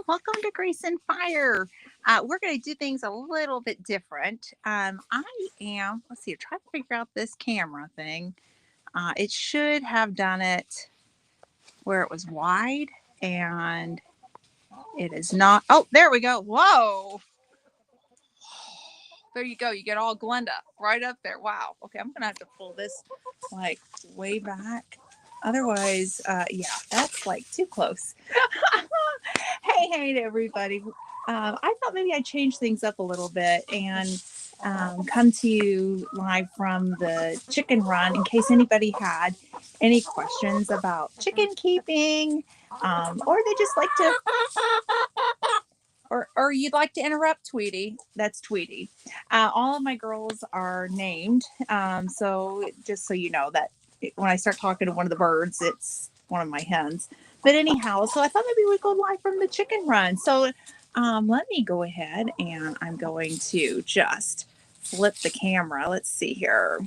Welcome to Grace and Fire. We're going to do things a little bit different. Let's see, try to figure out this camera thing. It should have done it where it was wide, and it is not. Oh, there we go. Whoa. There you go. You get all Glenda right up there. Wow. Okay, I'm going to have to pull this like way back. Otherwise, yeah, that's like too close. Hey, everybody. I thought maybe I'd change things up a little bit and come to you live from the chicken run in case anybody had any questions about chicken keeping, or they just like to, or you'd like to interrupt Tweety. That's Tweety. All of my girls are named, so just so you know that when I start talking to one of the birds, it's one of my hens. But anyhow, so I thought maybe we'd go live from the chicken run. So let me go ahead and I'm going to just flip the camera. Let's see here.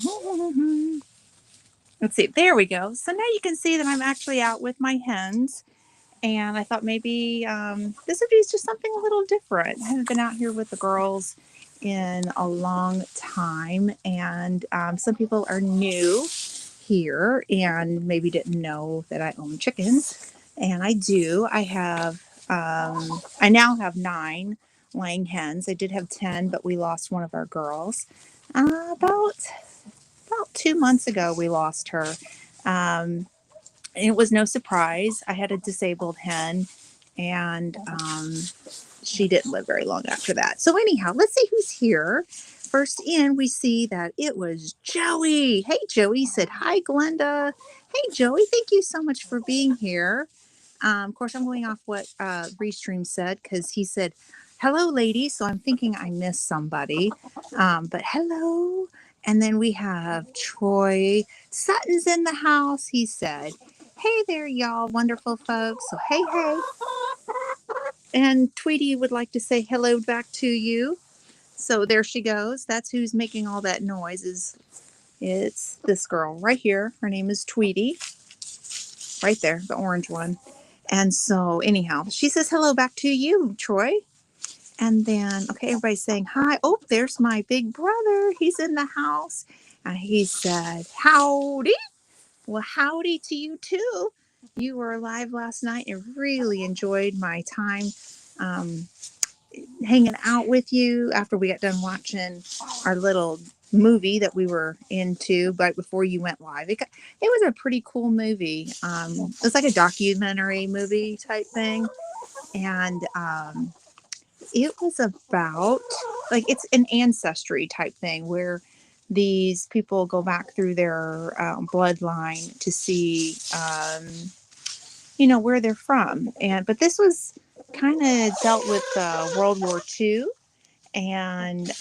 Let's see. There we go. So now you can see that I'm actually out with my hens. And I thought maybe this would be just something a little different. I haven't been out here with the girls in a long time. And some people are new here and maybe didn't know that I own chickens. And I do. I now have 9 laying hens. I did have 10, but we lost one of our girls. About 2 months ago, we lost her. It was no surprise. I had a disabled hen, and she didn't live very long after that. So anyhow, let's see who's here. First in, we see that it was Joey. Hey, Joey said, hi, Glenda. Hey, Joey, thank you so much for being here. Of course, I'm going off what Restream said because he said, hello, ladies. So I'm thinking I missed somebody. But hello. And then we have Troy Sutton's in the house. He said, hey there, y'all, wonderful folks. So, hey. And Tweety would like to say hello back to you. So there she goes. That's who's making all that noise. It's this girl right here. Her name is Tweety. Right there, the orange one. And so anyhow, she says hello back to you, Troy. And then, okay, everybody's saying hi. Oh, there's my big brother. He's in the house. And he said, howdy. Well, howdy to you too. You were live last night and really enjoyed my time hanging out with you after we got done watching our little movie that we were into right before you went live. It was a pretty cool movie. It was like a documentary movie type thing. And it was about, like, it's an ancestry type thing where these people go back through their bloodline to see, where they're from. But this was kind of dealt with World War II and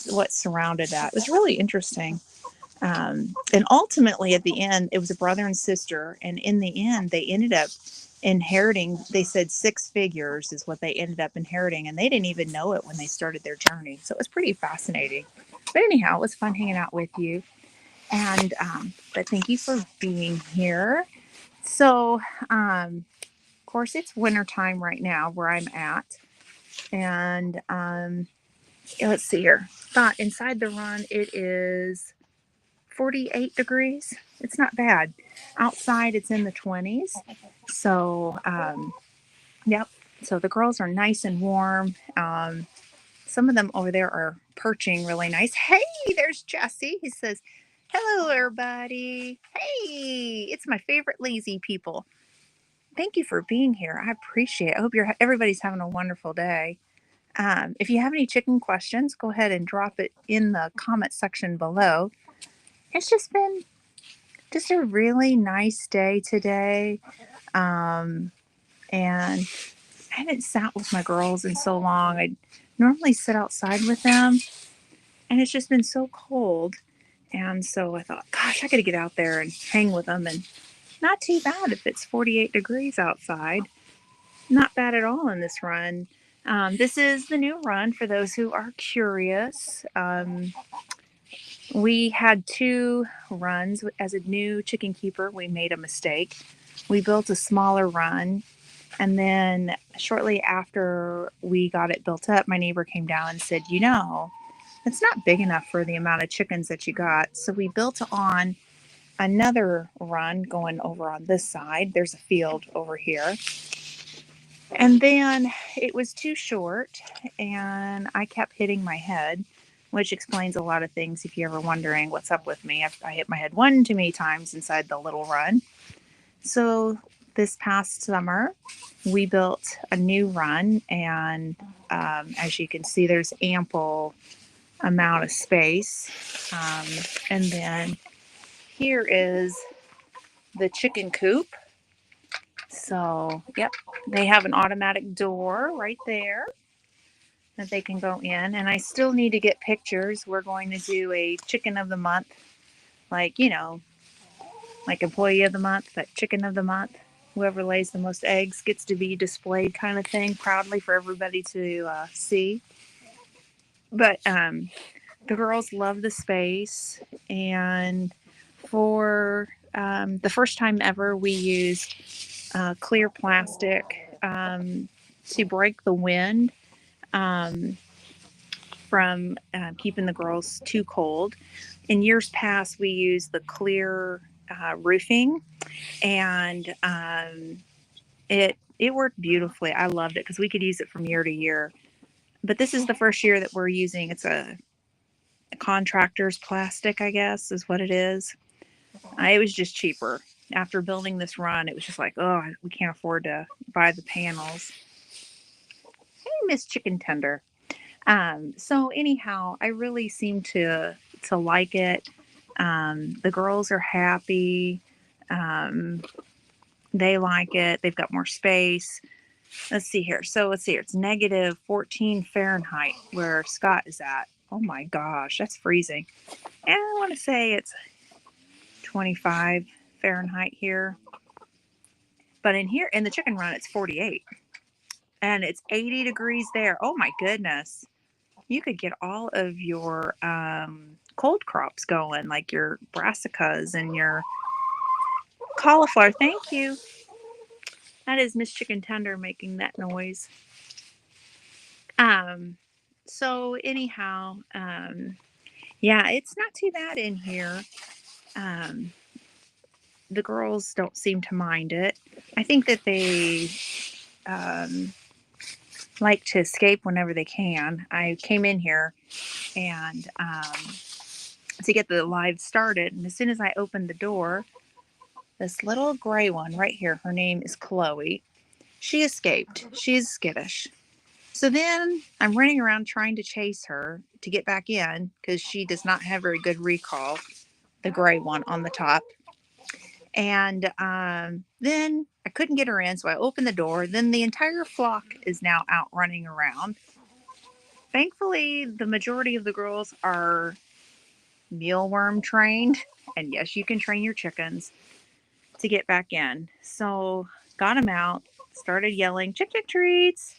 what surrounded that. It was really interesting. And ultimately, at the end, it was a brother and sister. And in the end, they ended up inheriting, they said 6 figures is what they ended up inheriting. And they didn't even know it when they started their journey. So it was pretty fascinating. But anyhow, it was fun hanging out with you. And, but thank you for being here. So, of course, it's wintertime right now where I'm at. And let's see here. Thought inside the run, it is 48 degrees. It's not bad. Outside, it's in the 20s. So, yep. So the girls are nice and warm. Some of them over there are perching really nice. Hey, there's Jesse. He says, hello, everybody. Hey, it's my favorite lazy people. Thank you for being here. I appreciate it. I hope everybody's having a wonderful day. If you have any chicken questions, go ahead and drop it in the comment section below. It's just been a really nice day today. And I haven't sat with my girls in so long. I normally sit outside with them, and it's just been so cold. And so I thought, gosh, I got to get out there and hang with them. And not too bad if it's 48 degrees outside. Not bad at all in this run. This is the new run for those who are curious. We had 2 runs. As a new chicken keeper, we made a mistake. We built a smaller run And then shortly after we got it built up, my neighbor came down and said, it's not big enough for the amount of chickens that you got. So we built on another run going over on this side. There's a field over here. And then it was too short, and I kept hitting my head, which explains a lot of things if you're ever wondering what's up with me. I hit my head one too many times inside the little run. So this past summer, we built a new run, and as you can see, there's ample amount of space. And then here is the chicken coop. So, yep, they have an automatic door right there that they can go in. And I still need to get pictures. We're going to do a chicken of the month, like, like employee of the month, but chicken of the month. Whoever lays the most eggs gets to be displayed, kind of thing, proudly for everybody to see. But the girls love the space. And for the first time ever, we used clear plastic to break the wind from keeping the girls too cold. In years past, we used the clear roofing, and it worked beautifully. I loved it because we could use it from year to year. But this is the first year that we're using. It's a contractor's plastic, I guess, is what it is. It was just cheaper. After building this run, it was just like, oh, we can't afford to buy the panels. Hey, Miss Chicken Tender. So anyhow, I really seem to like it. The girls are happy. They like it. They've got more space. Let's see here. So let's see here. It's negative 14 Fahrenheit where Scott is at. Oh my gosh, that's freezing. And I want to say it's 25 Fahrenheit here. But in here, in the chicken run, it's 48. And it's 80 degrees there. Oh my goodness. You could get all of your cold crops going, like your brassicas and your cauliflower. Thank you. That is Miss Chicken Tender making that noise. So anyhow, yeah, it's not too bad in here. The girls don't seem to mind it. I think that they like to escape whenever they can. I came in here and to get the live started, and as soon as I opened the door, this little gray one right here, her name is Chloe. She escaped. She's skittish. So then I'm running around trying to chase her to get back in because she does not have very good recall, the gray one on the top. And then I couldn't get her in, so I opened the door. Then the entire flock is now out running around. Thankfully, the majority of the girls are mealworm trained. And yes, you can train your chickens to get back in. So got them out, started yelling, chick, chick treats,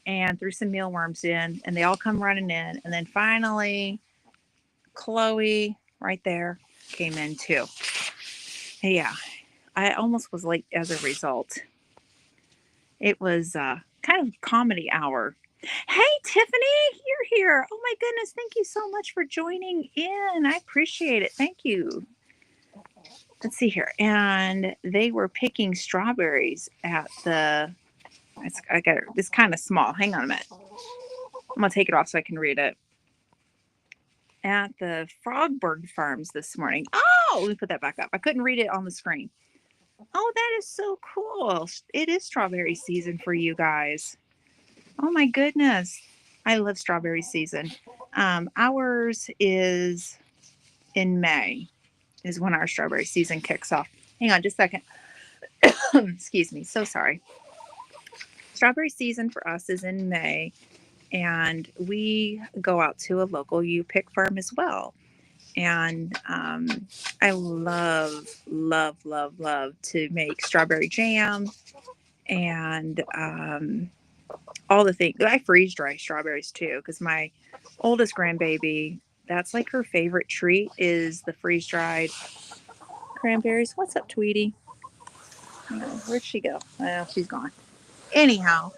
and threw some mealworms in. And they all come running in. And then finally, Chloe, right there, came in too. Yeah, I almost was late as a result. It was kind of comedy hour. Hey, Tiffany, you're here. Oh my goodness, thank you so much for joining in. I appreciate it. Thank you. Let's see here. And they were picking strawberries at the, it's kind of small. Hang on a minute. I'm going to take it off so I can read it. At the Frogberg Farms this morning. Oh, let me put that back up. I couldn't read it on the screen. Oh, that is so cool. It is strawberry season for you guys. Oh my goodness. I love strawberry season. Ours is in May is when our strawberry season kicks off. Hang on just a second. Excuse me. So sorry. Strawberry season for us is in May, and we go out to a local U-Pick farm as well. And I love to make strawberry jam and all the things. I freeze dry strawberries too, because my oldest grandbaby, that's like her favorite treat is the freeze dried cranberries. What's up, Tweety? Where'd she go? Well, she's gone. Anyhow,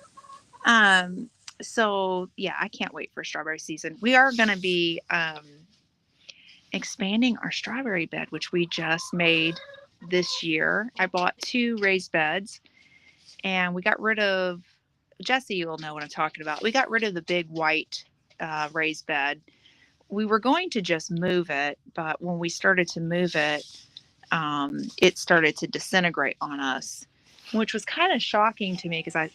um, so yeah, I can't wait for strawberry season. We are going to be expanding our strawberry bed, which we just made this year. I bought two raised beds, and we got rid of, Jesse will know what I'm talking about. We got rid of the big white raised bed. We were going to just move it, but when we started to move it, it started to disintegrate on us, which was kind of shocking to me because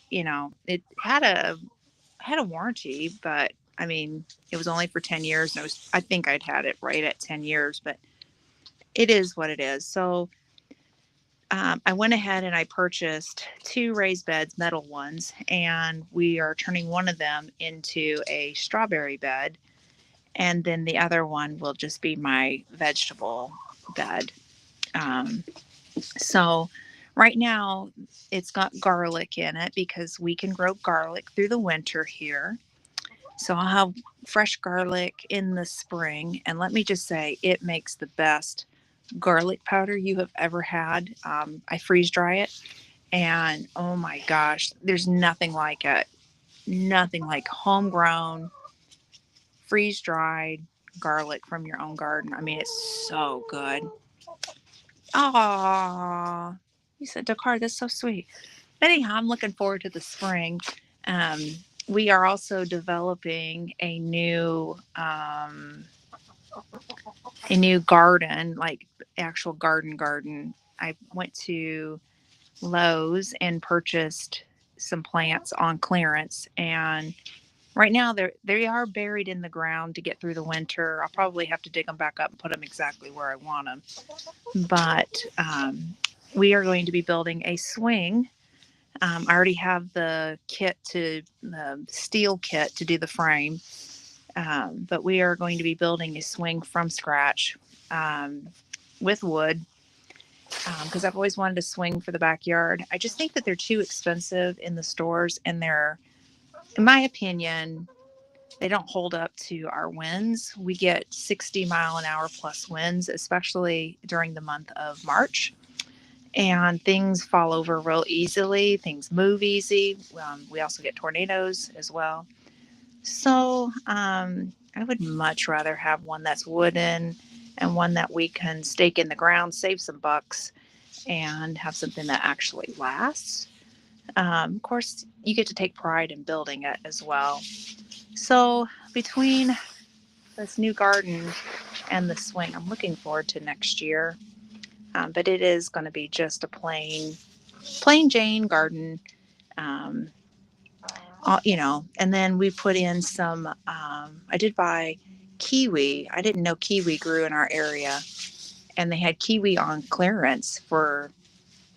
it had a warranty, but I mean, it was only for 10 years. And I think I'd had it right at 10 years, but it is what it is. So I went ahead and I purchased two raised beds, metal ones, and we are turning one of them into a strawberry bed. And then the other one will just be my vegetable bed. Um, so right now it's got garlic in it because we can grow garlic through the winter here. So I'll have fresh garlic in the spring. And let me just say, it makes the best garlic powder you have ever had. I freeze dry it. And oh my gosh, there's nothing like it. Nothing like homegrown, freeze dried garlic from your own garden. I mean, it's so good. Ah, you said Dakar. That's so sweet. Anyhow, I'm looking forward to the spring. Um, we are also developing a new garden, like actual garden. I went to Lowe's and purchased some plants on clearance, and right now they are buried in the ground to get through the winter. I'll probably have to dig them back up and put them exactly where I want them. But we are going to be building a swing. I already have the steel kit to do the frame, but we are going to be building a swing from scratch um, with wood because I've always wanted a swing for the backyard. I just think that they're too expensive in the stores, and in my opinion, they don't hold up to our winds. We get 60-mile-an-hour plus winds, especially during the month of March. And things fall over real easily. Things move easy. We also get tornadoes as well. So I would much rather have one that's wooden and one that we can stake in the ground, save some bucks, and have something that actually lasts. Of course, you get to take pride in building it as well. So between this new garden and the swing, I'm looking forward to next year. But it is going to be just a plain Jane garden. Um, and then we put in some. I did buy kiwi. I didn't know kiwi grew in our area, and they had kiwi on clearance for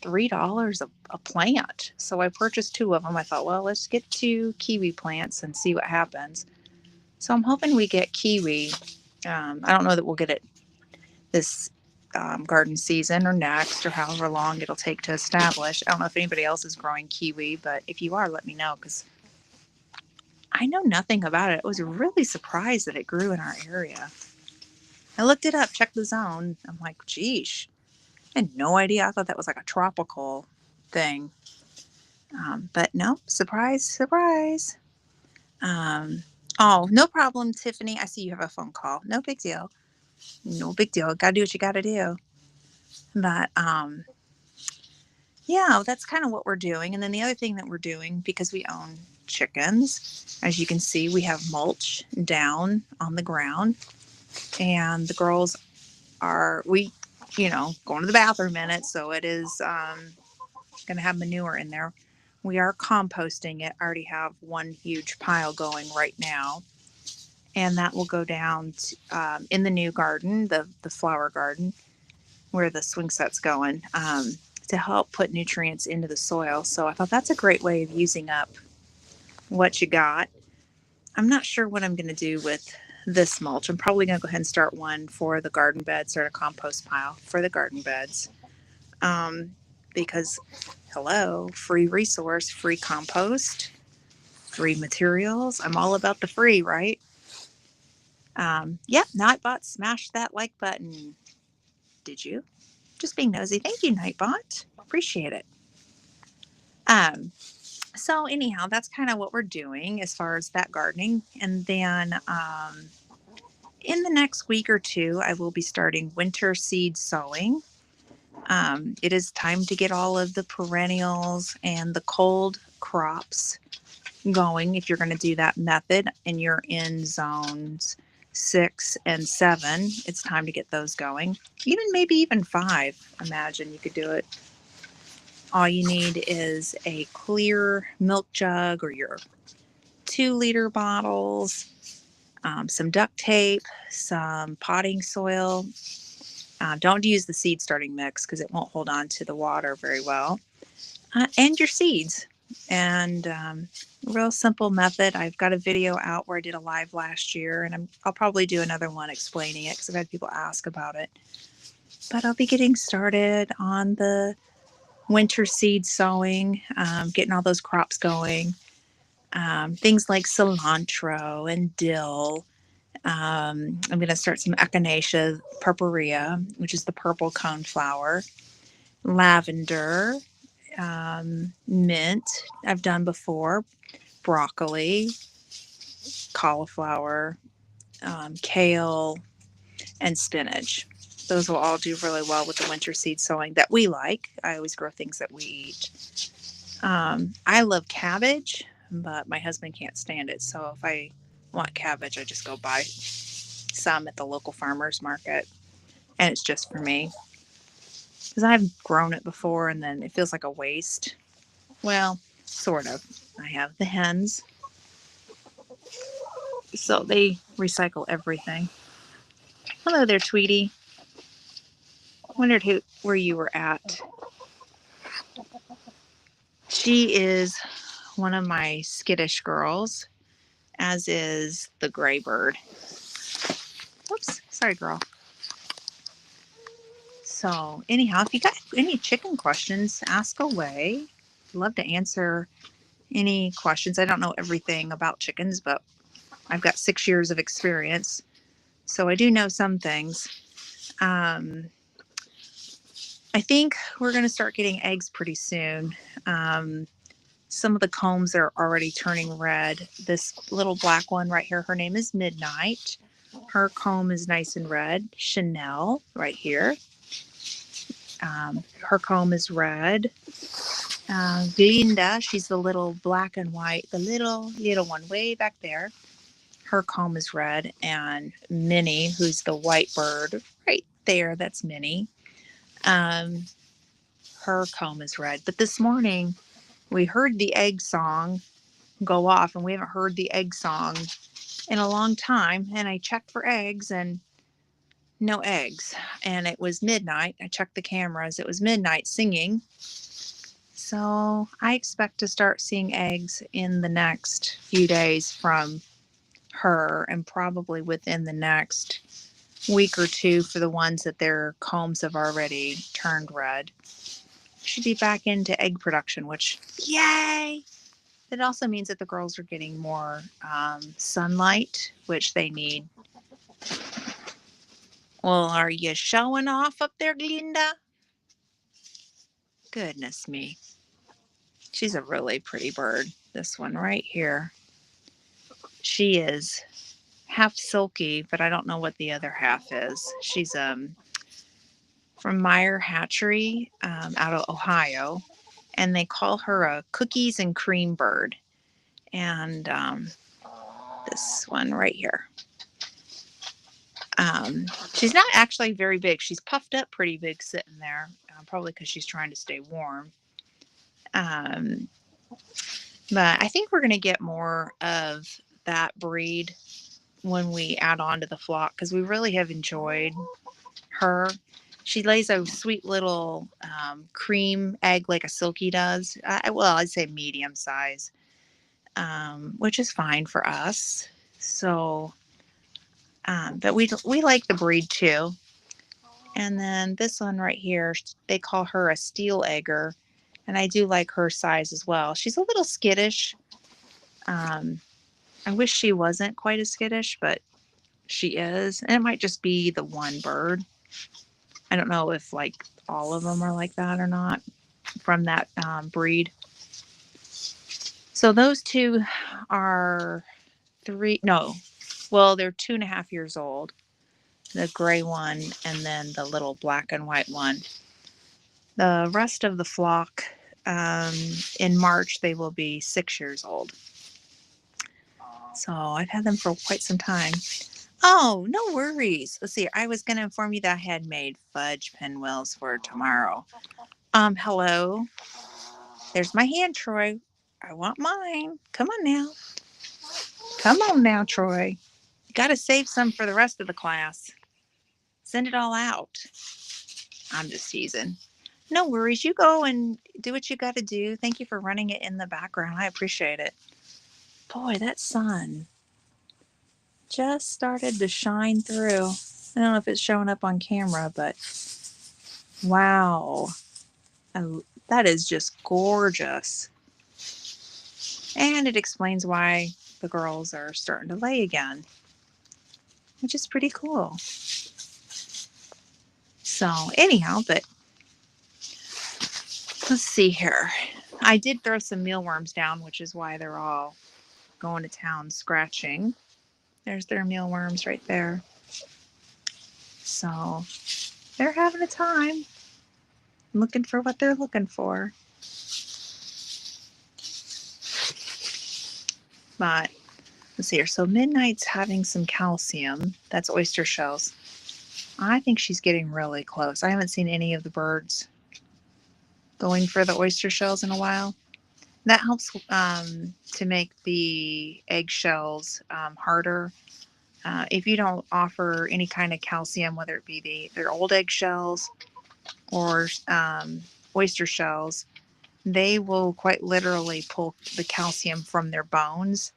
$3 a plant. So I purchased two of them. I thought, well, let's get two kiwi plants and see what happens. So I'm hoping we get kiwi. I don't know that we'll get it this garden season or next or however long it'll take to establish. I don't know if anybody else is growing kiwi, but if you are, let me know because I know nothing about it. I was really surprised that it grew in our area. I looked it up, checked the zone. I'm like, geesh, I had no idea. I thought that was like a tropical thing. But no, surprise, surprise. Um, oh, no problem, Tiffany. I see you have a phone call. No big deal. No big deal. Gotta do what you gotta do. But yeah, that's kind of what we're doing. And then the other thing that we're doing, because we own chickens, as you can see, we have mulch down on the ground. And the girls going to the bathroom in it. So it is going to have manure in there. We are composting it. I already have one huge pile going right now. And that will go down in the new garden, the flower garden, where the swing set's going, to help put nutrients into the soil. So I thought that's a great way of using up what you got. I'm not sure what I'm going to do with this mulch. I'm probably going to go ahead and start one for the garden beds, start a compost pile for the garden beds. Because, hello, free resource, free compost, free materials. I'm all about the free, right? Yep, Nightbot, smash that like button. Did you? Just being nosy. Thank you, Nightbot. Appreciate it. Um, So anyhow, that's kind of what we're doing as far as that gardening. And then in the next week or two, I will be starting winter seed sowing. It is time to get all of the perennials and the cold crops going if you're going to do that method and you're in zones 6 and 7. It's time to get those going. Even maybe even 5. Imagine you could do it. All you need is a clear milk jug or your 2-liter bottles, some duct tape, some potting soil. Don't use the seed starting mix because it won't hold on to the water very well. And your seeds. And real simple method. I've got a video out where I did a live last year, and I'll probably do another one explaining it because I've had people ask about it. But I'll be getting started on the winter seed sowing, getting all those crops going. Things like cilantro and dill. I'm going to start some Echinacea purpurea, which is the purple coneflower, lavender, mint, I've done before, broccoli, cauliflower, kale, and spinach. Those will all do really well with the winter seed sowing that we like. I always grow things that we eat. I love cabbage, but my husband can't stand it. So if I want cabbage, I just go buy some at the local farmer's market. And it's just for me. Because I've grown it before and then it feels like a waste. Well, sort of. I have the hens. So they recycle everything. Hello there, Tweety. Wondered where you were at. She is one of my skittish girls, as is the gray bird. Oops, sorry, girl. So, anyhow, if you got any chicken questions, ask away. I'd love to answer any questions. I don't know everything about chickens, but I've got 6 years of experience, so I do know some things. I think we're going to start getting eggs pretty soon. Some of the combs are already turning red. This little black one right here, her name is Midnight. Her comb is nice and red. Chanel right here. Her comb is red. Glinda, she's the little black and white, the little one way back there. Her comb is red. And Minnie, who's the white bird right there, that's Minnie. Her comb is red. But this morning, we heard the egg song go off, and we haven't heard the egg song in a long time. And I checked for eggs and no eggs. And it was midnight. I checked the cameras. It was midnight singing. So I expect to start seeing eggs in the next few days from her, and probably within the next week or two for the ones that their combs have already turned red. Should be back into egg production, which, yay! It also means that the girls are getting more sunlight, which they need. Well, are you showing off up there, Glinda? Goodness me. She's a really pretty bird. This one right here. She is half silky, but I don't know what the other half is. She's from Meyer Hatchery out of Ohio, and they call her a cookies and cream bird. And this one right here. She's not actually very big. She's puffed up pretty big sitting there, probably because she's trying to stay warm. But I think we're going to get more of that breed when we add on to the flock, because we really have enjoyed her. She lays a sweet little cream egg like a silky does. I'd say medium size, which is fine for us. So, but we like the breed too. And then this one right here, they call her a steel egger. And I do like her size as well. She's a little skittish. I wish she wasn't quite as skittish, but she is. And it might just be the one bird. I don't know if like all of them are like that or not from that breed. So those two are three, no, well, they're 2.5 years old. The gray one and then the little black and white one. The rest of the flock, in March, they will be 6 years old. So I've had them for quite some time. Oh, no worries. Let's see. I was going to inform you that I had made fudge pinwheels for tomorrow. Hello. There's my hand, Troy. I want mine. Come on now. Come on now, Troy. You got to save some for the rest of the class. Send it all out. I'm just teasing. No worries. You go and do what you got to do. Thank you for running it in the background. I appreciate it. Boy, that sun just started to shine through. I don't know if it's showing up on camera, but wow. That is just gorgeous. And it explains why the girls are starting to lay again, which is pretty cool. So anyhow, but let's see here. I did throw some mealworms down, which is why they're all going to town scratching. There's their mealworms right there. So they're having a time looking for what they're looking for. But let's see here. So Midnight's having some calcium. That's oyster shells. I think she's getting really close. I haven't seen any of the birds going for the oyster shells in a while. That helps to make the eggshells harder. If you don't offer any kind of calcium, whether it be their old eggshells or oyster shells, they will quite literally pull the calcium from their bones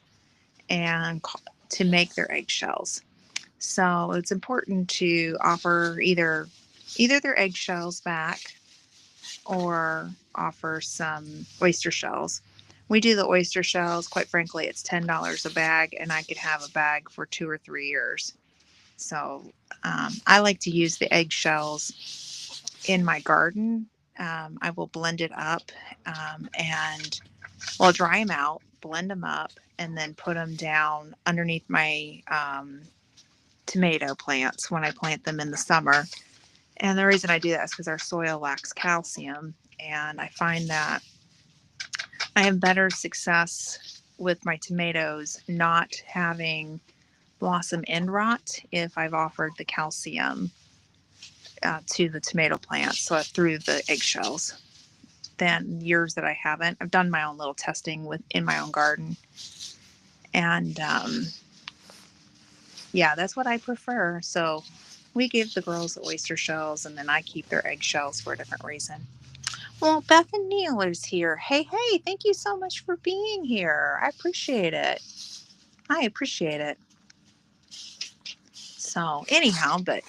and to make their eggshells. So it's important to offer either their eggshells back or offer some oyster shells. We do the oyster shells. Quite frankly, it's $10 a bag, and I could have a bag for 2 or 3 years. So I like to use the eggshells in my garden. I will blend it up and dry them out, blend them up, and then put them down underneath my tomato plants when I plant them in the summer. And the reason I do that is because our soil lacks calcium, and I find that I have better success with my tomatoes not having blossom end rot if I've offered the calcium to the tomato plants, so through the eggshells, than years that I haven't. I've done my own little testing in my own garden, and yeah, that's what I prefer. So we give the girls the oyster shells, and then I keep their eggshells for a different reason. Well, Beth and Neil is here. Hey, thank you so much for being here. I appreciate it. So anyhow, but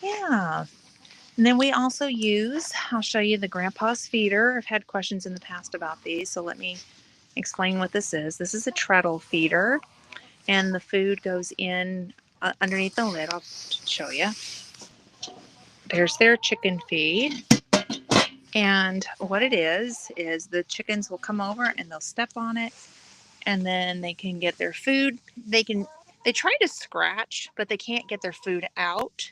yeah. And then we also I'll show you the Grandpa's feeder. I've had questions in the past about these, so let me explain what this is. This is a treadle feeder, and the food goes in underneath the lid. I'll show you. There's their chicken feed. And what it is the chickens will come over and they'll step on it, and then they can get their food. They try to scratch, but they can't get their food out.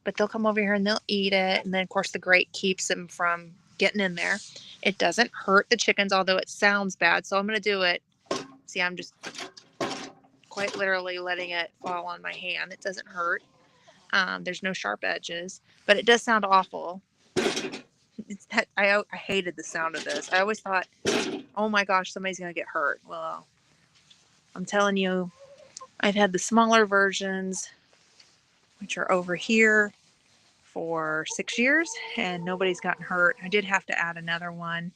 But they'll come over here and they'll eat it. And then, of course, the grate keeps them from getting in there. It doesn't hurt the chickens, although it sounds bad. So I'm going to do it. See, I'm just quite literally letting it fall on my hand. It doesn't hurt. There's no sharp edges, but it does sound awful. I hated the sound of this. I always thought, oh my gosh, somebody's going to get hurt. Well, I'm telling you, I've had the smaller versions, which are over here, for 6 years, and nobody's gotten hurt. I did have to add another one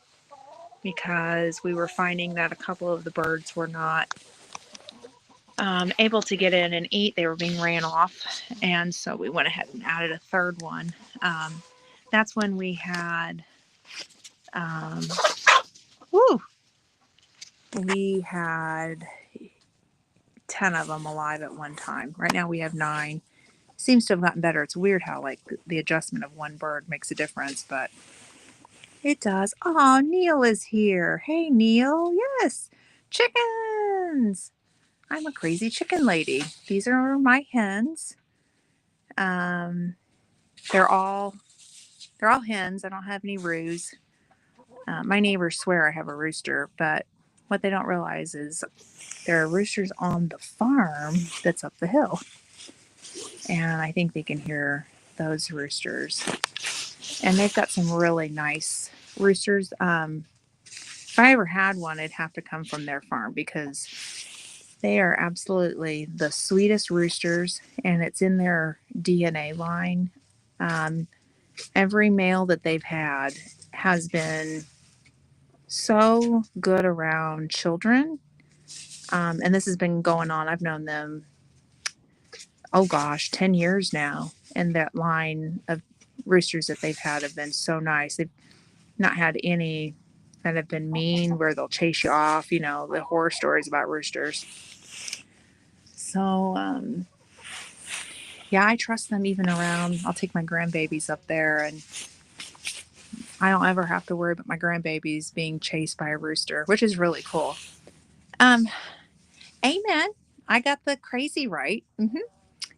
because we were finding that a couple of the birds were not able to get in and eat. They were being ran off, and so we went ahead and added a third one. That's when we had we had 10 of them alive at one time. Right now we have 9. Seems to have gotten better. It's weird how like the adjustment of one bird makes a difference, but It does. Oh, Neil is here. Hey, Neil. Yes, chickens. I'm a crazy chicken lady. These are my hens. Um, they're all they're all hens. I don't have any roos. My neighbors swear I have a rooster, but what they don't realize is there are roosters on the farm that's up the hill, and I think they can hear those roosters. And they've got some really nice roosters. If I ever had one, it'd have to come from their farm because they are absolutely the sweetest roosters, and it's in their DNA line. Um, every male that they've had has been so good around children. And this has been going on. I've known them, oh gosh, 10 years now. And that line of roosters that they've had have been so nice. They've not had any that have been mean where they'll chase you off, the horror stories about roosters. So, yeah, I trust them even around. I'll take my grandbabies up there, and I don't ever have to worry about my grandbabies being chased by a rooster, which is really cool. Um, Amen. I got the crazy right.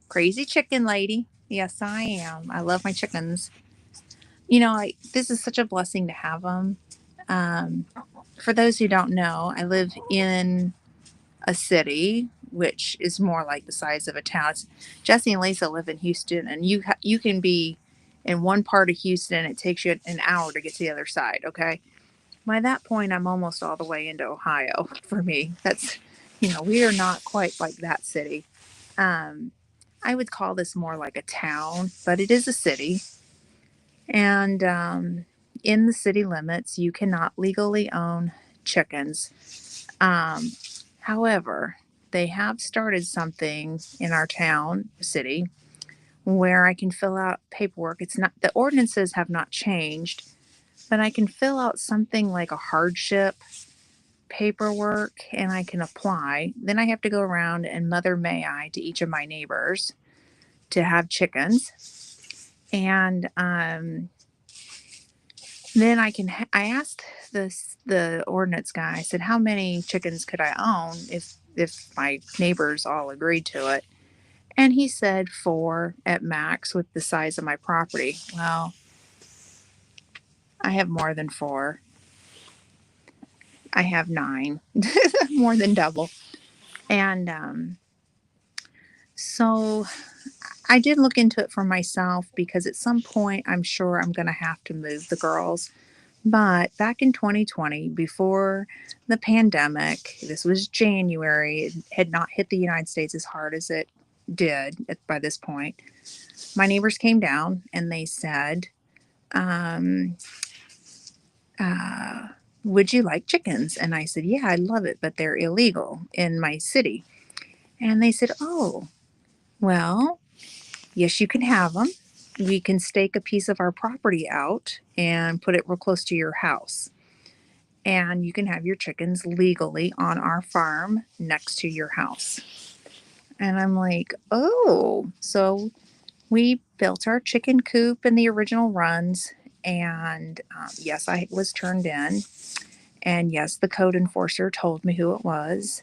Crazy chicken lady. Yes, I am. I love my chickens. This is such a blessing to have them. Um, for those who don't know, I live in a city which is more like the size of a town. Jesse and Lisa live in Houston, and you can be in one part of Houston. It takes you an hour to get to the other side. Okay, by that point, I'm almost all the way into Ohio. For me, that's we are not quite like that city. Um, I would call this more like a town, but it is a city. And in the city limits, you cannot legally own chickens. Um, however, they have started something in our town, city, where I can fill out paperwork. It's not, the ordinances have not changed, but I can fill out something like a hardship paperwork and I can apply. Then I have to go around and mother may I to each of my neighbors to have chickens. And then I asked the ordinance guy, I said, how many chickens could I own if my neighbors all agreed to it? And he said 4 at max with the size of my property. Well, I have more than 4. I have 9, more than double. And so I did look into it for myself because at some point I'm sure I'm going to have to move the girls. But back in 2020, before the pandemic, this was January, it had not hit the United States as hard as it did by this point. My neighbors came down and they said, um, uh, would you like chickens? And I said, yeah, I love it, but they're illegal in my city. And they said, oh, well, yes, you can have them. We can stake a piece of our property out and put it real close to your house. And you can have your chickens legally on our farm next to your house. And I'm like, oh, so we built our chicken coop in the original runs. And yes, I was turned in. And yes, the code enforcer told me who it was.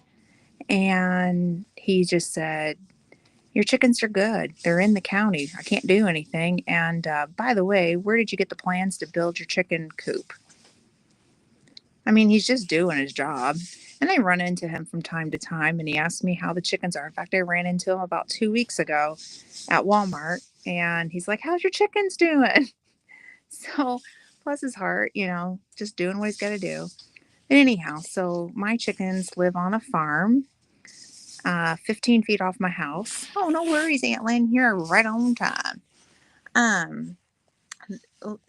And he just said, your chickens are good. They're in the county. I can't do anything. And by the way, where did you get the plans to build your chicken coop? I mean, he's just doing his job. And I run into him from time to time and he asks me how the chickens are. In fact, I ran into him about 2 weeks ago at Walmart and he's like, how's your chickens doing? So, bless his heart, just doing what he's got to do. But anyhow, so my chickens live on a farm, 15 feet off my house. Oh, no worries, Aunt Lynn. You're right on time. Um,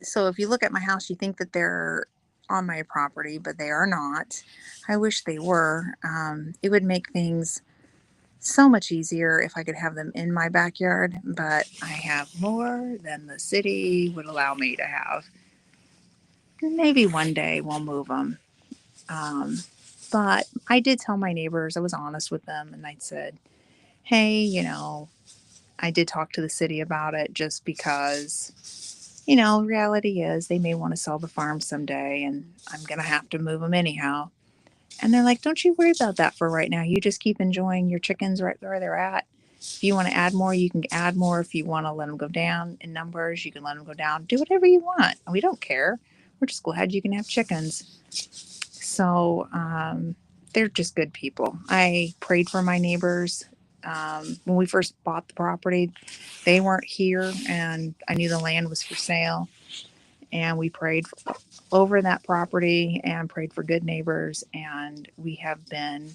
so if you look at my house, you think that they're on my property, but they are not. I wish they were. It would make things so much easier if I could have them in my backyard, but I have more than the city would allow me to have. Maybe one day we'll move them. Um, but I did tell my neighbors, I was honest with them, and I said, hey, I did talk to the city about it just because reality is they may want to sell the farm someday and I'm going to have to move them anyhow. And they're like, don't you worry about that for right now. You just keep enjoying your chickens right where they're at. If you want to add more, you can add more. If you want to let them go down in numbers, you can let them go down. Do whatever you want. We don't care. We're just glad you can have chickens. So they're just good people. I prayed for my neighbors. When we first bought the property, they weren't here, and I knew the land was for sale. And we prayed over that property and prayed for good neighbors. And we have been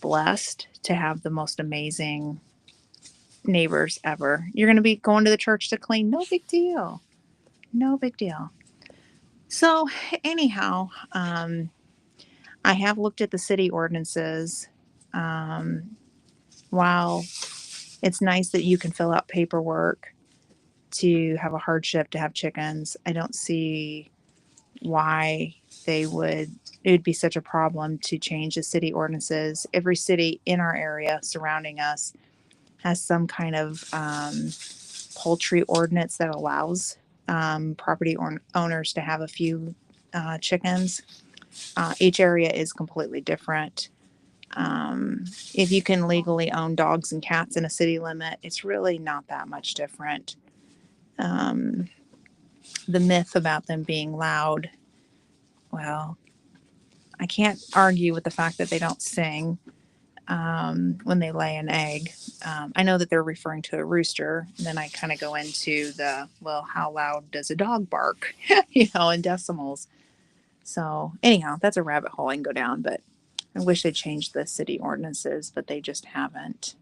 blessed to have the most amazing neighbors ever. You're going to be going to the church to clean. No big deal. No big deal. So, anyhow, I have looked at the city ordinances. Um, while it's nice that you can fill out paperwork to have a hardship to have chickens, I don't see why it would be such a problem to change the city ordinances. Every city in our area surrounding us has some kind of poultry ordinance that allows owners to have a few chickens. Each area is completely different. If you can legally own dogs and cats in a city limit, it's really not that much different. Um, the myth about them being loud, well, I can't argue with the fact that they don't sing when they lay an egg. I know that they're referring to a rooster. And then I kind of go into how loud does a dog bark, in decimals. So, anyhow, that's a rabbit hole I can go down, but I wish they changed the city ordinances, but they just haven't.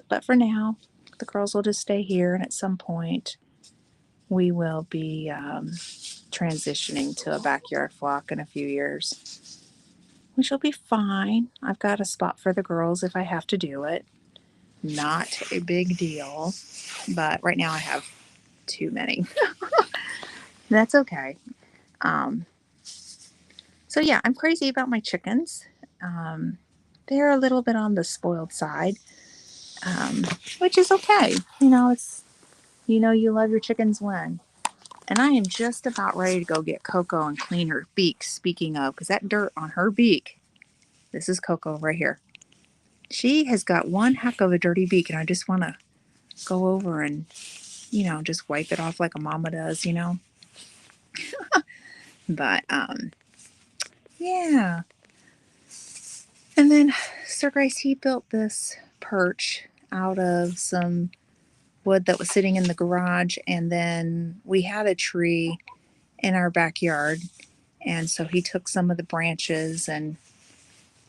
But for now, the girls will just stay here, and at some point, we will be transitioning to a backyard flock in a few years, which will be fine. I've got a spot for the girls if I have to do it. Not a big deal, but right now I have too many. That's okay. Um, so yeah, I'm crazy about my chickens. Um, they're a little bit on the spoiled side, which is okay. You love your chickens when. And I am just about ready to go get Coco and clean her beak. Speaking of, because that dirt on her beak, this is Coco right here. She has got one heck of a dirty beak, and I just want to go over and, just wipe it off like a mama does. But, yeah. And then Sir Grace, he built this perch out of some wood that was sitting in the garage. And then we had a tree in our backyard. And so he took some of the branches and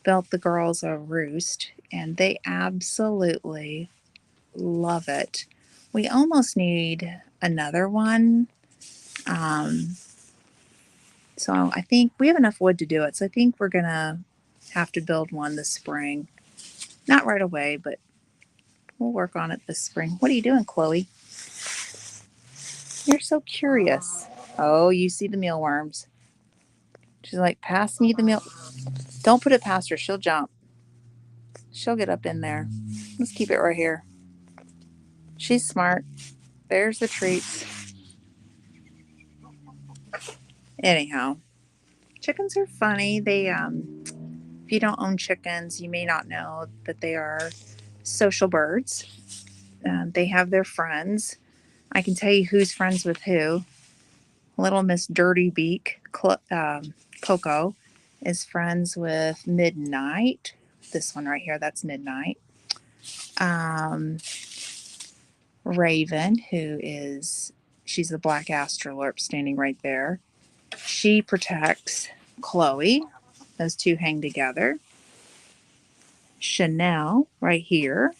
built the girls a roost. And they absolutely love it. We almost need another one. Um, so I think we have enough wood to do it. So I think we're going to have to build one this spring. Not right away, but we'll work on it this spring. What are you doing, Chloe? You're so curious. Oh, you see the mealworms. She's like, pass me the meal. Don't put it past her. She'll jump. She'll get up in there. Let's keep it right here. She's smart. There's the treats. Anyhow, chickens are funny. If you don't own chickens, you may not know that they are social birds. They have their friends. I can tell you who's friends with who. Little Miss Dirty Beak, Coco, is friends with Midnight. This one right here, that's Midnight. Raven, she's the black astrolorp standing right there. She protects Chloe. Those two hang together. Chanel, right here.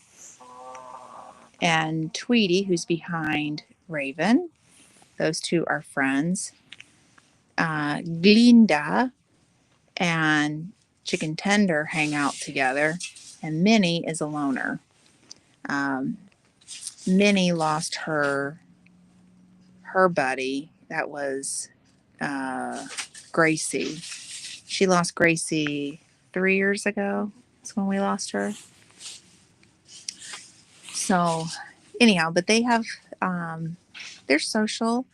And Tweety, who's behind Raven. Those two are friends. Glinda and Chicken Tender hang out together. And Minnie is a loner. Minnie lost her buddy. That was Gracie. She lost Gracie 3 years ago. That's when we lost her. So, anyhow, but they have they're social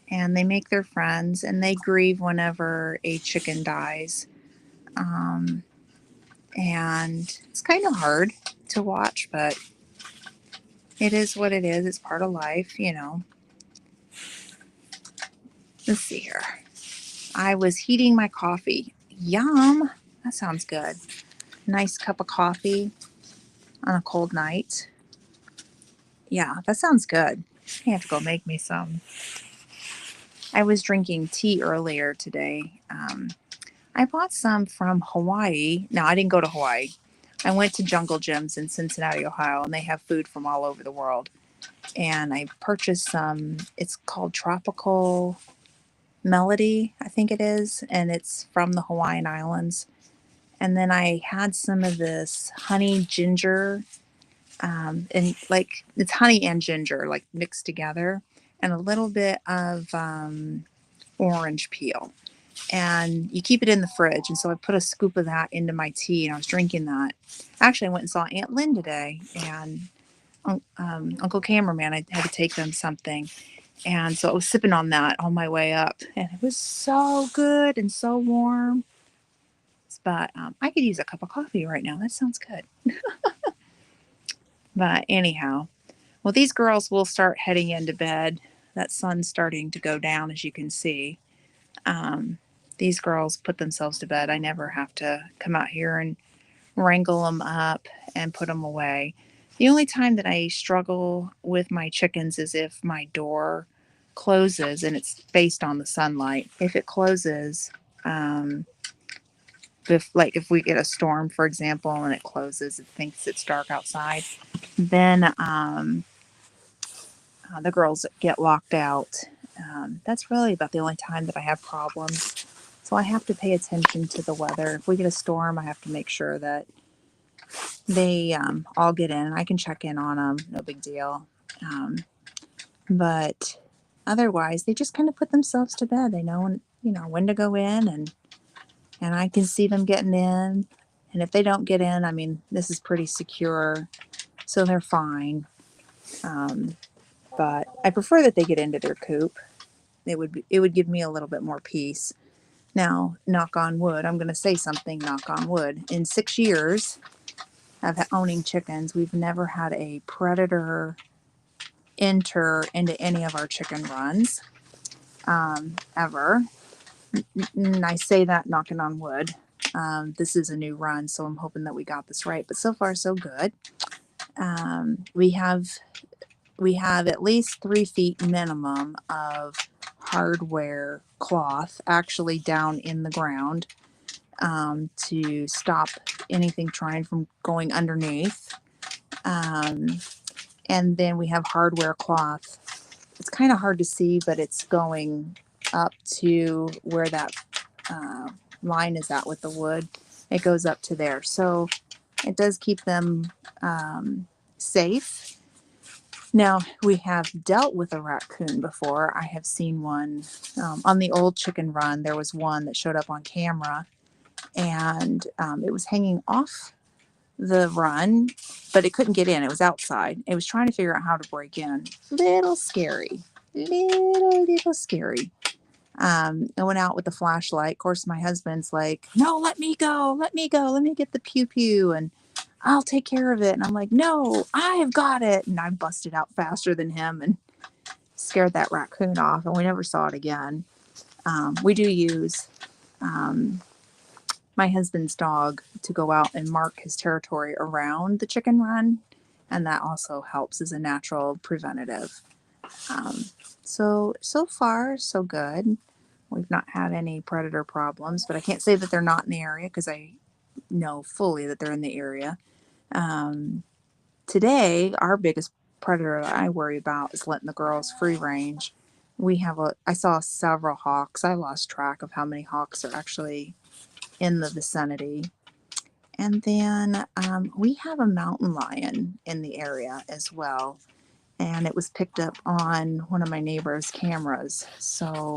and they make their friends and they grieve whenever a chicken dies. Um, and it's kind of hard to watch, but it is what it is. It's part of life, you know. Let's see here. I was heating my coffee. Yum. That sounds good. Nice cup of coffee on a cold night. Yeah, that sounds good. I have to go make me some. I was drinking tea earlier today. I bought some from Hawaii. No, I didn't go to Hawaii. I went to Jungle Gyms in Cincinnati, Ohio, and they have food from all over the world. And I purchased some. It's called Tropical Melody, I think it is, and it's from the Hawaiian Islands. And then I had some of this honey ginger, and like it's honey and ginger like mixed together, and a little bit of orange peel. And you keep it in the fridge. And so I put a scoop of that into my tea, and I was drinking that. Actually, I went and saw Aunt Lynn today, and Uncle Cameraman. I had to take them something. And so I was sipping on that on my way up, and it was so good and so warm. But I could use a cup of coffee right now. That sounds good. But anyhow, well, these girls will start heading into bed. That sun's starting to go down, as you can see. Um, these girls put themselves to bed. I never have to come out here and wrangle them up and put them away. The only time that I struggle with my chickens is if my door closes and it's based on the sunlight. If it closes, um, if we get a storm, for example, and it closes, it thinks it's dark outside, then the girls get locked out. That's really about the only time that I have problems. So I have to pay attention to the weather. If we get a storm, I have to make sure that they all get in. I can check in on them, no big deal. Um, but otherwise, they just kind of put themselves to bed. They know when to go in, and I can see them getting in. And if they don't get in, I mean, this is pretty secure, so they're fine. Um, but I prefer that they get into their coop. It would give me a little bit more peace. Now, knock on wood, I'm going to say something, knock on wood. In 6 years of owning chickens, we've never had a predator enter into any of our chicken runs, ever. And I say that knocking on wood. This is a new run, so I'm hoping that we got this right. But so far, so good. We have at least 3 feet minimum of hardware cloth actually down in the ground, to stop anything trying from going underneath. Um, and then we have hardware cloth. It's kind of hard to see, but it's going up to where that uh, line is at with the wood. It goes up to there. So it does keep them safe. Now, we have dealt with a raccoon before. I have seen one on the old chicken run. There was one that showed up on camera, and it was hanging off the run, but it couldn't get in. It was outside. It was trying to figure out how to break in. Little scary. Little scary. I went out with the flashlight. Of course, my husband's like, no, let me go. Let me go. Let me get the pew pew and I'll take care of it. And I'm like, no, I've got it. And I busted out faster than him and scared that raccoon off. And we never saw it again. We do use my husband's dog to go out and mark his territory around the chicken run. And that also helps as a natural preventative. So far, so good. We've not had any predator problems, but I can't say that they're not in the area because I know fully that they're in the area. Um, Today, our biggest predator that I worry about is letting the girls free range. I saw several hawks. I lost track of how many hawks are actually in the vicinity. And then we have a mountain lion in the area as well. And it was picked up on one of my neighbor's cameras. So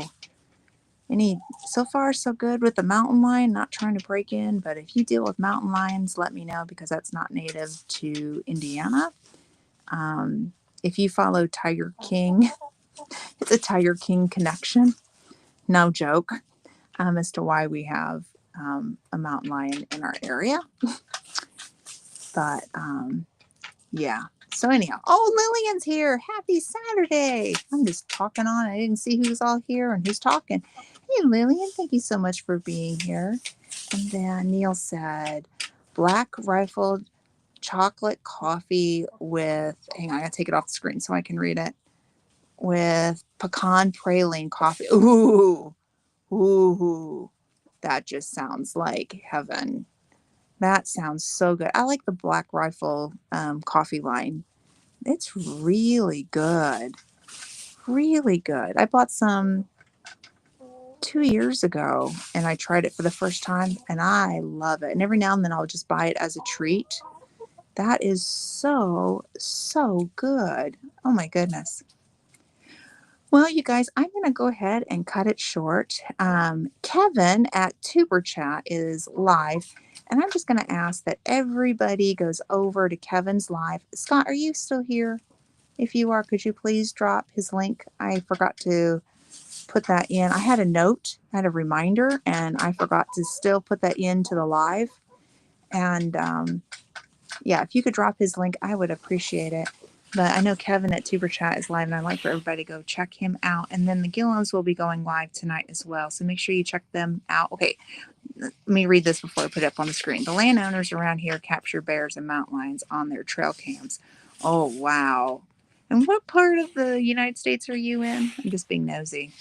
far so good with the mountain lion, not trying to break in, but if you deal with mountain lions, let me know because that's not native to Indiana. If you follow Tiger King It's a Tiger King connection. No joke. As to why we have a mountain lion in our area. But yeah. So anyhow, oh, Lillian's here. Happy Saturday. I'm just talking on. I didn't see who's all here and who's talking. Hey, Lillian, thank you so much for being here. And then Neil said, Black Rifle chocolate coffee with, hang on, I gotta take it off the screen so I can read it. With pecan praline coffee. Ooh, that just sounds like heaven. That sounds so good. I like the Black Rifle coffee line. It's really good. Really good. I bought some 2 years ago and I tried it for the first time and I love it. And every now and then I'll just buy it as a treat. That is so good. Oh my goodness. Well, you guys, I'm going to go ahead and cut it short. Kevin at Tuber Chat is live, and I'm just going to ask that everybody goes over to Kevin's live. Scott, are you still here? If you are, could you please drop his link? I forgot to put that in. I had a note, I had a reminder, and I forgot to still put that into the live. And yeah, if you could drop his link, I would appreciate it. But I know Kevin at Tuber Chat is live, and I'd like for everybody to go check him out. And then the Gillums will be going live tonight as well. So make sure you check them out. Okay, let me read this before I put it up on the screen. The landowners around here capture bears and mountain lions on their trail cams. Oh, wow. And what part of the United States are you in? I'm just being nosy.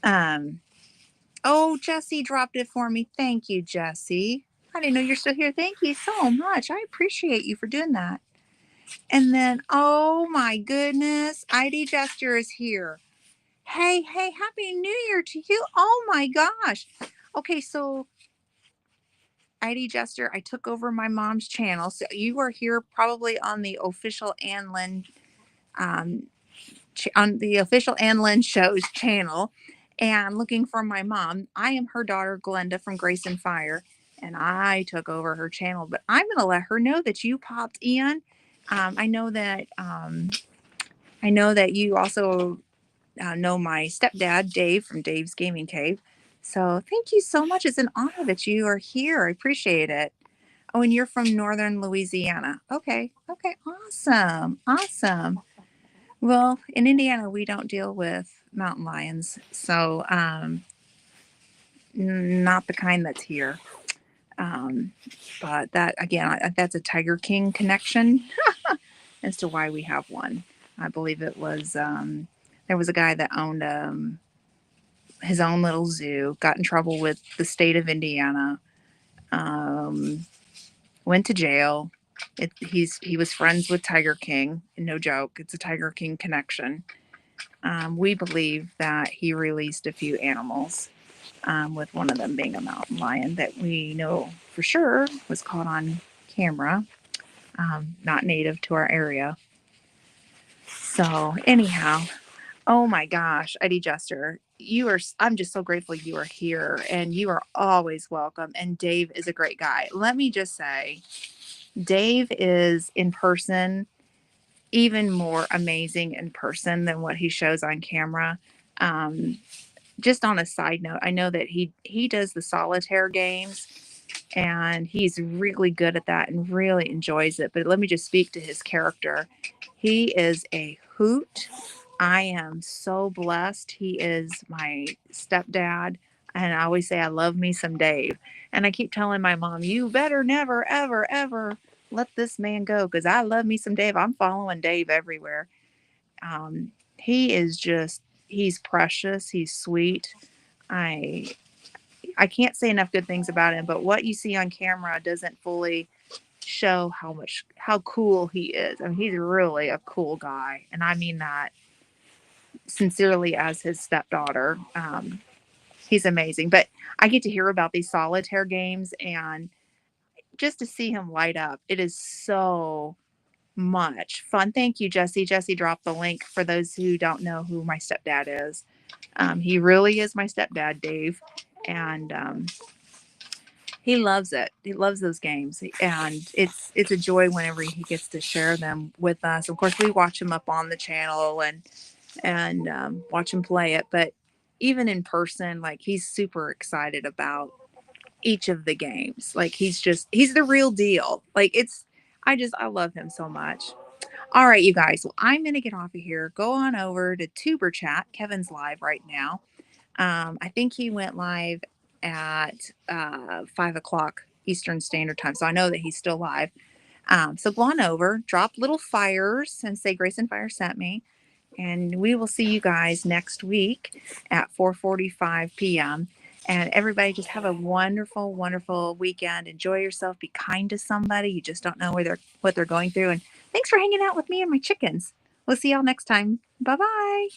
Oh, Jesse dropped it for me. Thank you, Jesse. I didn't know you're still here. Thank you so much. I appreciate you for doing that. And then, oh my goodness, ID Jester is here. Hey, Happy New Year to you. Oh my gosh. Okay, so ID Jester, I took over my mom's channel. So you are here probably on the official Ann Lynn, on the official Ann Lynn Show's channel and looking for my mom. I am her daughter, Glenda from Grace and Fire, and I took over her channel, but I'm going to let her know that you popped in. I know that you also know my stepdad, Dave from Dave's Gaming Cave. So thank you so much. It's an honor that you are here. I appreciate it. Oh, and you're from Northern Louisiana. Okay. Awesome. Well, in Indiana, we don't deal with mountain lions. So not the kind that's here. But that, again, that's a Tiger King connection as to why we have one. I believe it was, there was a guy that owned his own little zoo, got in trouble with the state of Indiana, went to jail. He was friends with Tiger King. No joke, it's a Tiger King connection. We believe that he released a few animals, with one of them being a mountain lion that we know for sure was caught on camera, not native to our area. So anyhow, oh my gosh, Eddie Jester, I'm just so grateful you are here and you are always welcome. And Dave is a great guy. Let me just say, Dave is in person even more amazing in person than what he shows on camera. Just on a side note, I know that he does the solitaire games and he's really good at that and really enjoys it. But let me just speak to his character. He is a hoot. I am so blessed. He is my stepdad. And I always say, I love me some Dave. And I keep telling my mom, you better never, ever, ever let this man go because I love me some Dave. I'm following Dave everywhere. He is just, he's precious. He's sweet. I I can't say enough good things about him, but what you see on camera doesn't fully show how cool he is. I mean, he's really a cool guy, and I mean that sincerely as his stepdaughter. He's amazing. But I get to hear about these solitaire games, and just to see him light up, it is so much fun. Thank you, Jesse. Jesse dropped the link for those who don't know who my stepdad is. He really is my stepdad, Dave, and he loves it. He loves those games, and it's a joy whenever he gets to share them with us. Of course, we watch him up on the channel, and and watch him play it. But even in person, like he's super excited about each of the games. Like he's the real deal. Like I love him so much. All right, you guys. Well, I'm gonna get off of here. Go on over to Tuber Chat. Kevin's live right now. I think he went live at 5 o'clock Eastern Standard Time. So I know that he's still live. So go on over, drop little fires, and say Grace and Fire sent me. And we will see you guys next week at 4:45 p.m. And everybody just have a wonderful, wonderful weekend. Enjoy yourself. Be kind to somebody. You just don't know what they're going through. And thanks for hanging out with me and my chickens. We'll see y'all next time. Bye bye.